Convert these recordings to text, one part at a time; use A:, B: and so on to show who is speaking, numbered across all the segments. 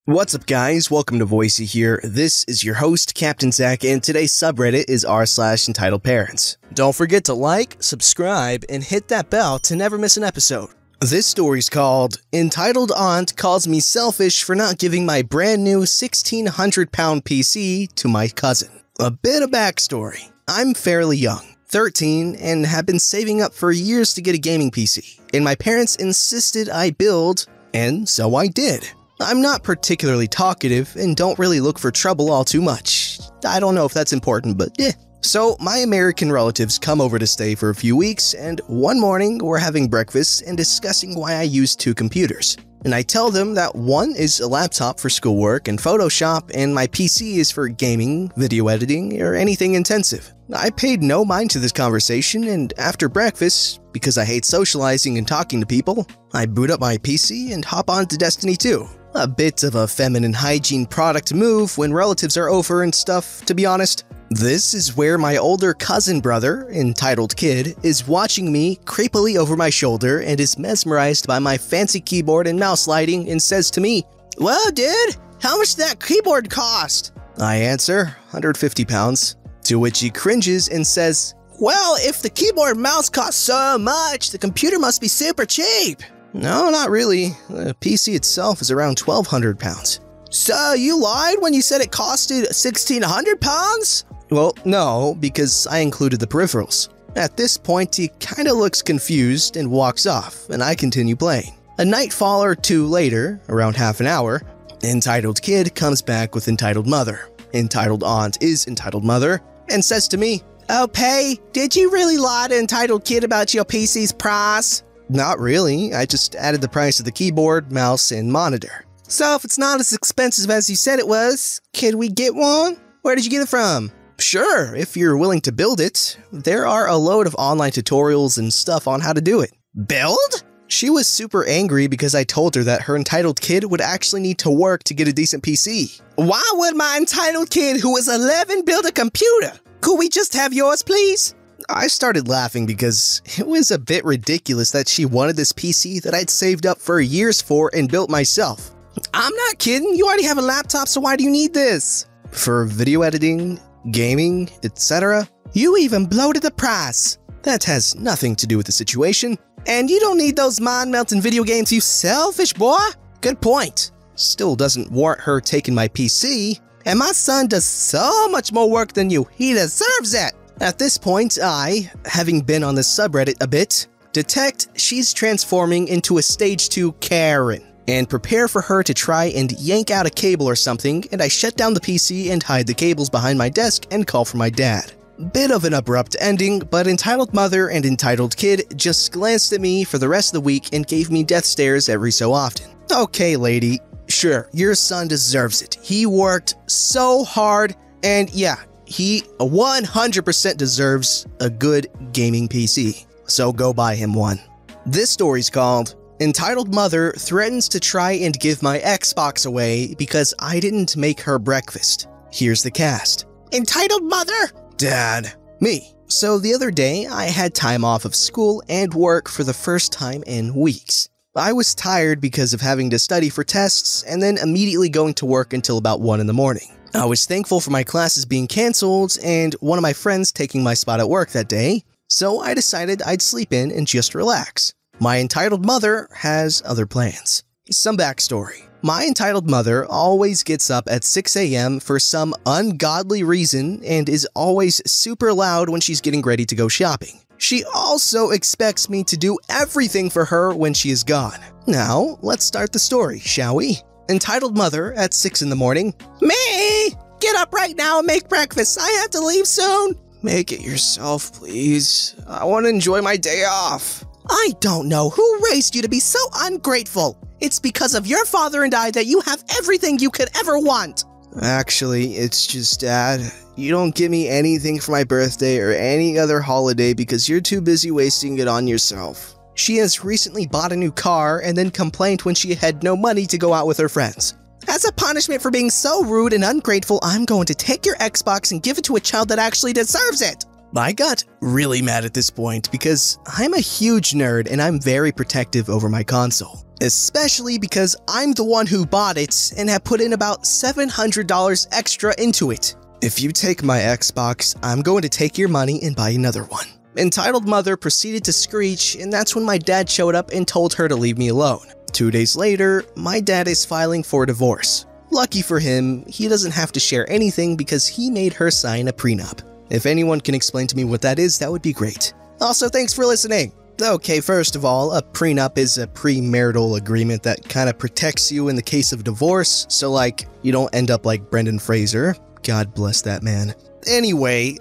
A: What's up guys, welcome to Voicey here. This is your host, Captain Zach, and today's subreddit is r/EntitledParents. Don't forget to like, subscribe, and hit that bell to never miss an episode. This story's called, Entitled Aunt Calls Me Selfish for Not Giving My Brand New 1,600-pound PC to My Cousin. A bit of backstory. I'm fairly young, 13, and have been saving up for years to get a gaming PC, and my parents insisted I build, and so I did. I'm not particularly talkative and don't really look for trouble all too much. I don't know if that's important, but eh. So my American relatives come over to stay for a few weeks, and one morning we're having breakfast and discussing why I use two computers. And I tell them that one is a laptop for schoolwork and Photoshop, and my PC is for gaming, video editing, or anything intensive. I paid no mind to this conversation, and after breakfast, because I hate socializing and talking to people, I boot up my PC and hop on to Destiny 2. A bit of a feminine hygiene product move when relatives are over and stuff, to be honest. This is where my older cousin brother, entitled kid, is watching me creepily over my shoulder and is mesmerized by my fancy keyboard and mouse lighting and says to me, "Well, dude, how much did that keyboard cost?" I answer, 150 pounds, to which he cringes and says, "Well, if the keyboard and mouse cost so much, the computer must be super cheap." No, not really. The PC itself is around 1,200 pounds. So you lied when you said it costed 1,600 pounds? Well, no, because I included the peripherals. At this point, he kinda looks confused and walks off, and I continue playing. A nightfall or two later, around half an hour, entitled kid comes back with entitled mother. Entitled aunt is entitled mother, and says to me, "Oh, Pay, did you really lie to entitled kid about your PC's price?" Not really, I just added the price of the keyboard, mouse, and monitor. "So if it's not as expensive as you said it was, could we get one? Where did you get it from?" "Sure, if you're willing to build it. There are a load of online tutorials and stuff on how to do it." "Build?" She was super angry because I told her that her entitled kid would actually need to work to get a decent PC. "Why would my entitled kid who is 11 build a computer? Could we just have yours, please?" I started laughing because it was a bit ridiculous that she wanted this PC that I'd saved up for years for and built myself. "I'm not kidding, you already have a laptop, so why do you need this?" "For video editing, gaming, etc. You even bloated the price." "That has nothing to do with the situation." "And you don't need those mind-melting video games, you selfish boy." "Good point." Still doesn't warrant her taking my PC. "And my son does so much more work than you, he deserves it." At this point, I, having been on this subreddit a bit, detect she's transforming into a stage 2 Karen, and prepare for her to try and yank out a cable or something, and I shut down the PC and hide the cables behind my desk and call for my dad. Bit of an abrupt ending, but entitled mother and entitled kid just glanced at me for the rest of the week and gave me death stares every so often. "Okay, lady, sure, your son deserves it. He worked so hard, and yeah, he 100% deserves a good gaming PC, so go buy him one." This story's called, Entitled Mother Threatens to Try and Give My Xbox Away Because I Didn't Make Her Breakfast. Here's the cast. Entitled Mother! Dad. Me. So the other day, I had time off of school and work for the first time in weeks. I was tired because of having to study for tests and then immediately going to work until about 1 in the morning. I was thankful for my classes being cancelled and one of my friends taking my spot at work that day, so I decided I'd sleep in and just relax. My entitled mother has other plans. Some backstory. My entitled mother always gets up at 6 a.m. for some ungodly reason and is always super loud when she's getting ready to go shopping. She also expects me to do everything for her when she is gone. Now, let's start the story, shall we? Entitled mother at 6 in the morning. "Me! Get up right now and make breakfast. I have to leave soon." "Make it yourself, please. I want to enjoy my day off." "I don't know who raised you to be so ungrateful. It's because of your father and I that you have everything you could ever want." "Actually, it's just Dad. You don't give me anything for my birthday or any other holiday because you're too busy wasting it on yourself." She has recently bought a new car and then complained when she had no money to go out with her friends. "As a punishment for being so rude and ungrateful, I'm going to take your Xbox and give it to a child that actually deserves it." I got really mad at this point because I'm a huge nerd and I'm very protective over my console. Especially because I'm the one who bought it and have put in about $700 extra into it. If you take my Xbox, I'm going to take your money and buy another one. Entitled mother proceeded to screech, and that's when my dad showed up and told her to leave me alone. 2 days later, my dad is filing for divorce. Lucky for him, he doesn't have to share anything because he made her sign a prenup. If anyone can explain to me what that is, that would be great. Also, thanks for listening. Okay, first of all, a prenup is a premarital agreement that kind of protects you in the case of divorce, so like, you don't end up like Brendan Fraser. God bless that man. Anyway,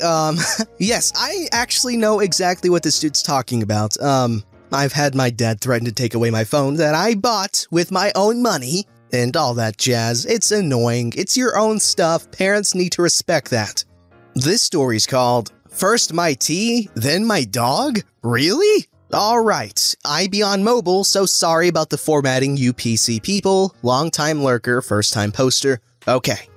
A: yes, I actually know exactly what this dude's talking about. I've had my dad threaten to take away my phone that I bought with my own money, and all that jazz. It's annoying. It's your own stuff. Parents need to respect that. This story's called, First My Tea, Then My Dog? Really? Alright, I be on mobile, so sorry about the formatting, you PC people. Long-time lurker, first-time poster. Okay.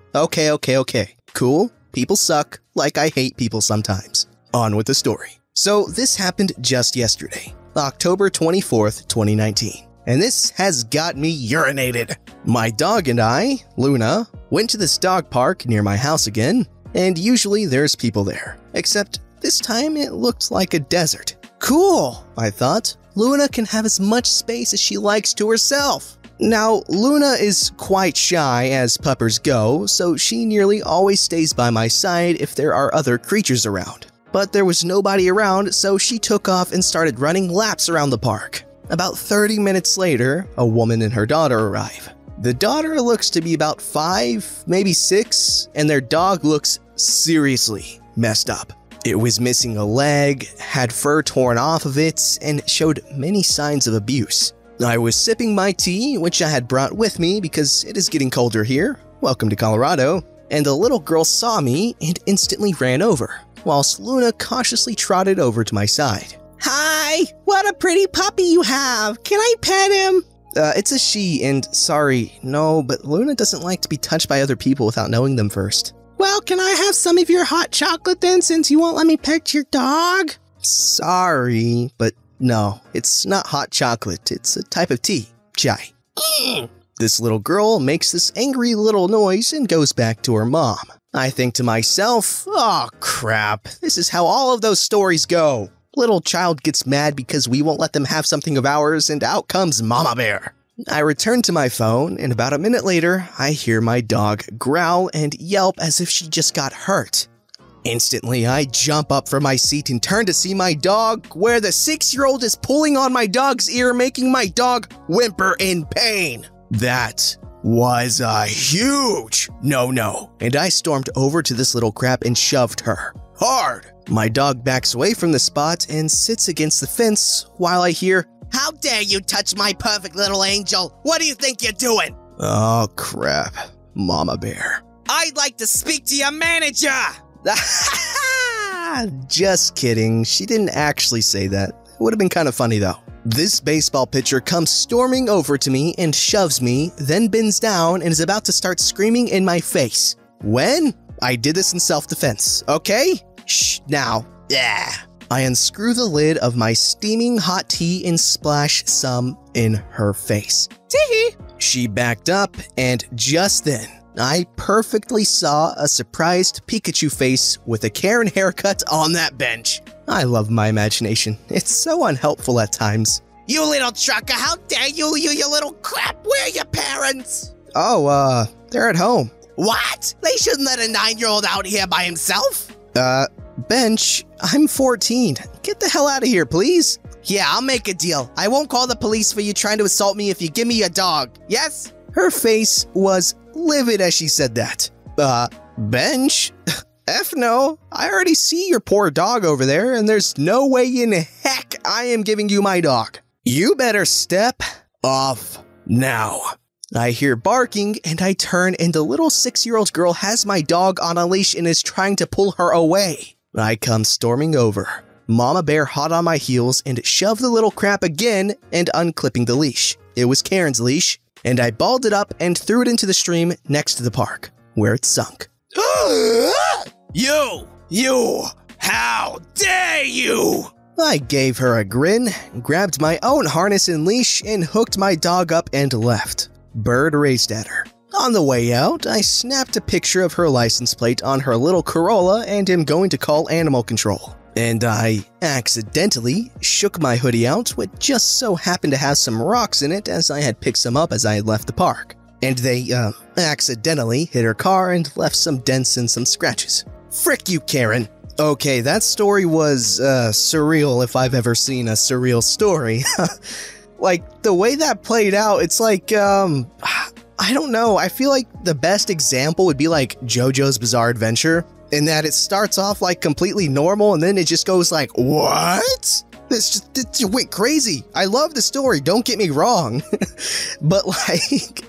A: Cool. People suck, like I hate people sometimes. On with the story. So this happened just yesterday, October 24th, 2019. And this has got me urinated. My dog and I, Luna, went to this dog park near my house again, and usually there's people there. Except this time it looked like a desert. Cool, I thought. Luna can have as much space as she likes to herself. Now, Luna is quite shy as puppers go, so she nearly always stays by my side if there are other creatures around. But there was nobody around, so she took off and started running laps around the park. About 30 minutes later, a woman and her daughter arrive. The daughter looks to be about 5, maybe 6, and their dog looks seriously messed up. It was missing a leg, had fur torn off of it, and showed many signs of abuse. I was sipping my tea, which I had brought with me because it is getting colder here. Welcome to Colorado. And the little girl saw me and instantly ran over, whilst Luna cautiously trotted over to my side. Hi! What a pretty puppy you have! Can I pet him? It's a she, and sorry, no, but Luna doesn't like to be touched by other people without knowing them first. Well, can I have some of your hot chocolate then, since you won't let me pet your dog? Sorry, but no, it's not hot chocolate. It's a type of tea. Chai. This little girl makes this angry little noise and goes back to her mom. I think to myself, oh crap, this is how all of those stories go. Little child gets mad because we won't let them have something of ours, and out comes Mama Bear. I return to my phone, and about a minute later, I hear my dog growl and yelp as if she just got hurt. Instantly, I jump up from my seat and turn to see my dog, where the 6-year-old is pulling on my dog's ear, making my dog whimper in pain. That was a huge no-no, and I stormed over to this little crap and shoved her hard. My dog backs away from the spot and sits against the fence while I hear, "How dare you touch my perfect little angel? What do you think you're doing?" Oh crap, Mama Bear. "I'd like to speak to your manager!" Just kidding, she didn't actually say that. It would have been kind of funny though. This baseball pitcher comes storming over to me and shoves me, then bends down and is about to start screaming in my face. When? I did this in self-defense, okay? Shh, now. Yeah. I unscrew the lid of my steaming hot tea and splash some in her face. Tee-hee. She backed up, and just then, I perfectly saw a surprised Pikachu face with a Karen haircut on that bench. I love my imagination. It's so unhelpful at times. "You little trucker, how dare you, you little crap! Where are your parents?" "Oh, they're at home." "What? They shouldn't let a 9-year-old out here by himself?" Bench, I'm 14. Get the hell out of here, please." "Yeah, I'll make a deal. I won't call the police for you trying to assault me if you give me your dog. Yes?" Her face was livid as she said that. Bench? F no. I already see your poor dog over there, and there's no way in heck I am giving you my dog. You better step off now." I hear barking, and I turn, and the little 6-year-old girl has my dog on a leash and is trying to pull her away. I come storming over, Mama Bear hot on my heels, and shove the little crap again and unclipping the leash. It was Karen's leash, and I balled it up and threw it into the stream next to the park, where it sunk. You How dare you! I gave her a grin, grabbed my own harness and leash, and hooked my dog up and left. Bird raced at her. On the way out, I snapped a picture of her license plate on her little Corolla and am going to call animal control. And I accidentally shook my hoodie out, which just so happened to have some rocks in it as I had picked some up as I had left the park. And they, accidentally hit her car and left some dents and some scratches. Frick you, Karen. Okay, that story was, surreal if I've ever seen a surreal story. Like, the way that played out, it's like, I don't know, I feel like the best example would be like JoJo's Bizarre Adventure, in that it starts off like completely normal and then it just goes like, what? It went crazy. I love the story, don't get me wrong. But like,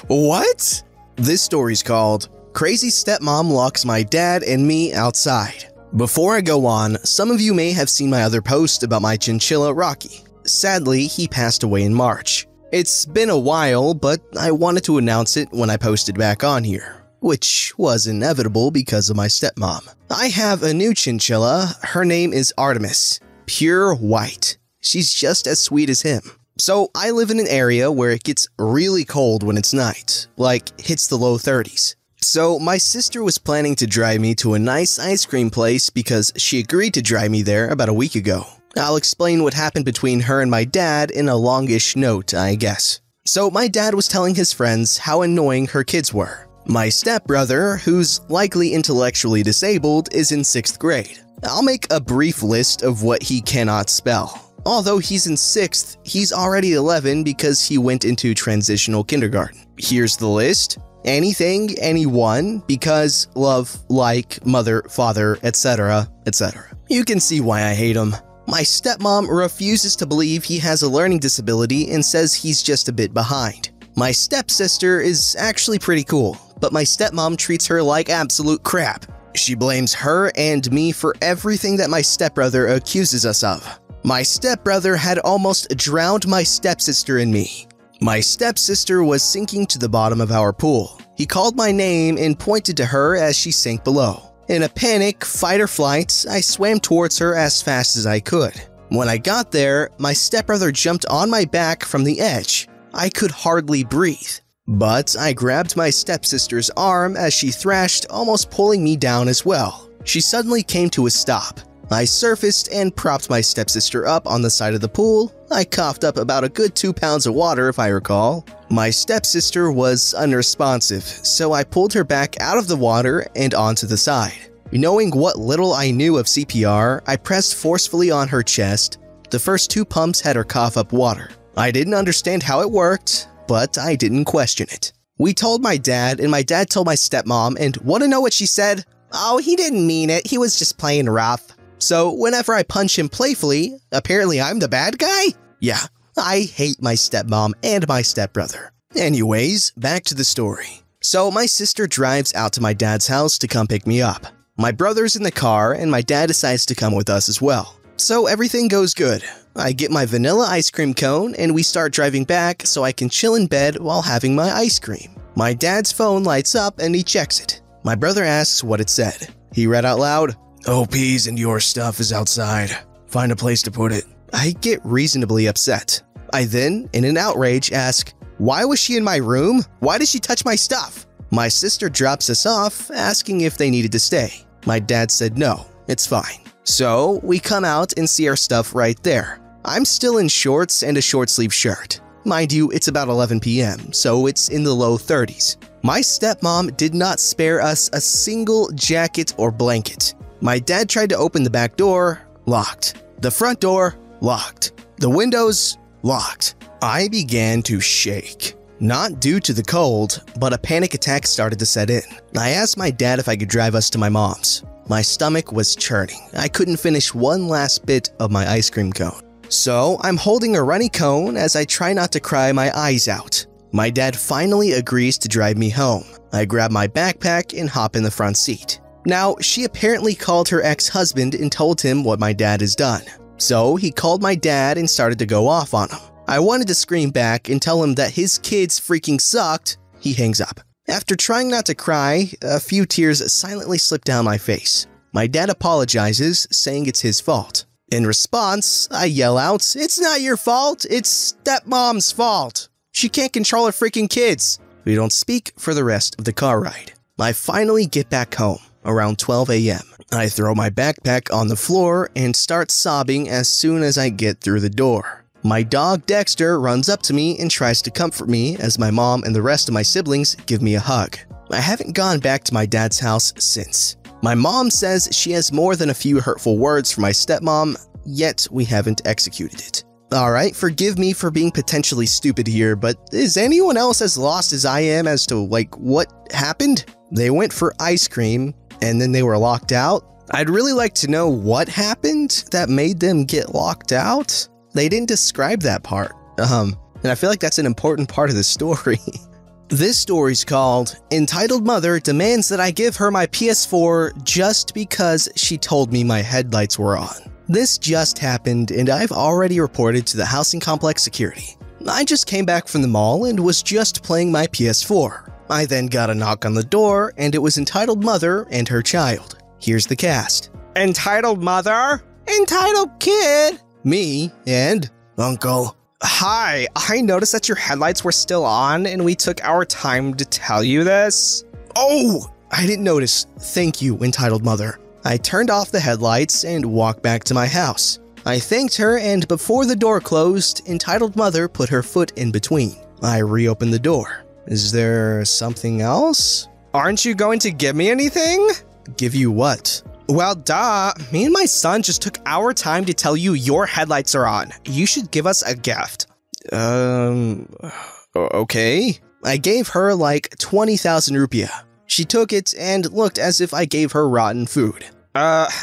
A: what? This story's called Crazy Stepmom Locks My Dad and Me Outside. Before I go on, some of you may have seen my other post about my chinchilla Rocky. Sadly, he passed away in March. It's been a while, but I wanted to announce it when I posted back on here, which was inevitable because of my stepmom. I have a new chinchilla. Her name is Artemis. Pure white. She's just as sweet as him. So I live in an area where it gets really cold when it's night, like hits the low 30s. So my sister was planning to drive me to a nice ice cream place because she agreed to drive me there about a week ago. I'll explain what happened between her and my dad in a longish note, I guess. So my dad was telling his friends how annoying her kids were. My stepbrother, who's likely intellectually disabled, is in 6th grade. I'll make a brief list of what he cannot spell. Although he's in 6th, he's already 11 because he went into transitional kindergarten. Here's the list. Anything, anyone, because, love, like, mother, father, etc., etc. You can see why I hate him. My stepmom refuses to believe he has a learning disability and says he's just a bit behind. My stepsister is actually pretty cool, but my stepmom treats her like absolute crap. She blames her and me for everything that my stepbrother accuses us of. My stepbrother had almost drowned my stepsister and me. My stepsister was sinking to the bottom of our pool. He called my name and pointed to her as she sank below. In a panic, fight or flight, I swam towards her as fast as I could. When I got there, my stepbrother jumped on my back from the edge. I could hardly breathe. But I grabbed my stepsister's arm as she thrashed, almost pulling me down as well. She suddenly came to a stop. I surfaced and propped my stepsister up on the side of the pool. I coughed up about a good 2 pounds of water if I recall. My stepsister was unresponsive, so I pulled her back out of the water and onto the side. Knowing what little I knew of CPR, I pressed forcefully on her chest. The first 2 pumps had her cough up water. I didn't understand how it worked, but I didn't question it. We told my dad, and my dad told my stepmom, and want to know what she said? Oh, he didn't mean it, he was just playing rough. So whenever I punch him playfully, apparently I'm the bad guy? Yeah, I hate my stepmom and my stepbrother. Anyways, back to the story. So my sister drives out to my dad's house to come pick me up. My brother's in the car and my dad decides to come with us as well. So everything goes good. I get my vanilla ice cream cone and we start driving back so I can chill in bed while having my ice cream. My dad's phone lights up and he checks it. My brother asks what it said. He read out loud, "OP's and your stuff is outside. Find a place to put it." I get reasonably upset. I then, in an outrage, ask, "Why was she in my room? Why did she touch my stuff?" My sister drops us off, asking if they needed to stay. My dad said no, it's fine. So we come out and see our stuff right there. I'm still in shorts and a short sleeve shirt. Mind you, it's about 11 p.m., so it's in the low 30s. My stepmom did not spare us a single jacket or blanket. My dad tried to open the back door, locked. The front door, locked. The windows, locked. I began to shake. Not due to the cold, but a panic attack started to set in. I asked my dad if I could drive us to my mom's. My stomach was churning. I couldn't finish one last bit of my ice cream cone. So I'm holding a runny cone as I try not to cry my eyes out. My dad finally agrees to drive me home. I grab my backpack and hop in the front seat. Now, she apparently called her ex-husband and told him what my dad has done. So he called my dad and started to go off on him. I wanted to scream back and tell him that his kids freaking sucked. He hangs up. After trying not to cry, a few tears silently slipped down my face. My dad apologizes, saying it's his fault. In response, I yell out, "It's not your fault, it's stepmom's fault. She can't control her freaking kids." We don't speak for the rest of the car ride. I finally get back home around 12 a.m. I throw my backpack on the floor and start sobbing as soon as I get through the door. My dog Dexter runs up to me and tries to comfort me as my mom and the rest of my siblings give me a hug. I haven't gone back to my dad's house since. My mom says she has more than a few hurtful words for my stepmom, yet we haven't executed it. Alright, forgive me for being potentially stupid here, but is anyone else as lost as I am as to, what happened? They went for ice cream, and then they were locked out? I'd really like to know what happened that made them get locked out. They didn't describe that part. And I feel like that's an important part of the story. This story's called Entitled Mother Demands That I Give Her My PS4 Just Because She Told Me My Headlights Were On. This just happened and I've already reported to the housing complex security. I just came back from the mall and was just playing my PS4. I then got a knock on the door and it was Entitled Mother and her child. Here's the cast. Entitled Mother? Entitled Kid? Me and Uncle. Hi, I noticed that your headlights were still on and we took our time to tell you this. Oh, I didn't notice. Thank you, Entitled Mother. I turned off the headlights and walked back to my house. I thanked her and before the door closed, Entitled Mother put her foot in between. I reopened the door. Is there something else? Aren't you going to give me anything? Give you what? Well, duh. Me and my son just took our time to tell you your headlights are on. You should give us a gift. Okay. I gave her like 20,000 rupiah. She took it and looked as if I gave her rotten food.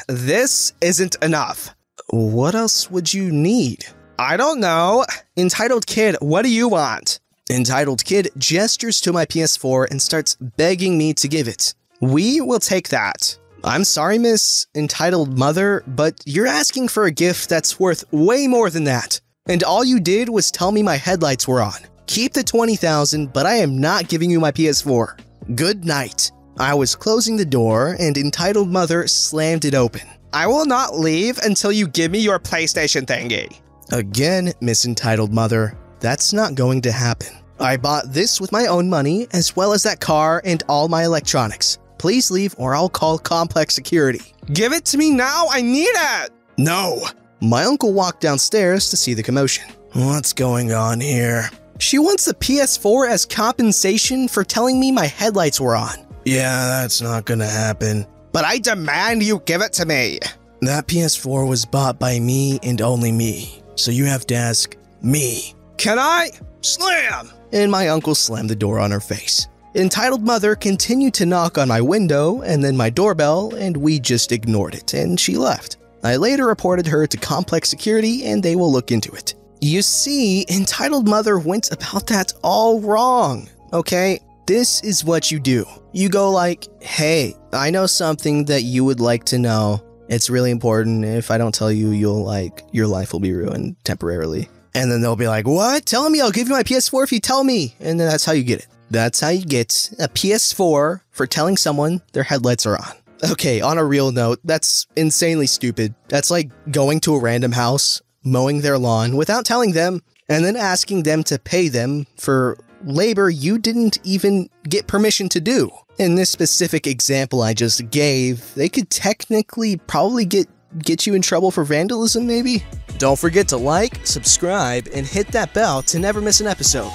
A: This isn't enough. What else would you need? I don't know. Entitled Kid, what do you want? Entitled Kid gestures to my PS4 and starts begging me to give it. We will take that. I'm sorry, Miss Entitled Mother, but you're asking for a gift that's worth way more than that. And all you did was tell me my headlights were on. Keep the 20,000, but I am not giving you my PS4. Good night. I was closing the door and Entitled Mother slammed it open. I will not leave until you give me your PlayStation thingy. Again, Miss Entitled Mother, that's not going to happen. I bought this with my own money, as well as that car and all my electronics. Please leave or I'll call complex security. Give it to me now, I need it! No! My uncle walked downstairs to see the commotion. What's going on here? She wants the PS4 as compensation for telling me my headlights were on. Yeah, that's not gonna happen. But I demand you give it to me! That PS4 was bought by me and only me, so you have to ask me. Can I? Slam! And my uncle slammed the door on her face. Entitled Mother continued to knock on my window and then my doorbell, and we just ignored it, and she left. I later reported her to complex security and they will look into it. You see, Entitled Mother went about that all wrong, okay? This is what you do. You go like, hey, I know something that you would like to know. It's really important. If I don't tell you, your life will be ruined temporarily. And then they'll be like, what? Tell me, I'll give you my PS4 if you tell me. And then that's how you get it. That's how you get a PS4 for telling someone their headlights are on. Okay, on a real note, that's insanely stupid. That's like going to a random house, mowing their lawn without telling them, and then asking them to pay them for labor you didn't even get permission to do. In this specific example I just gave, they could technically probably get you in trouble for vandalism, maybe? Don't forget to like, subscribe, and hit that bell to never miss an episode.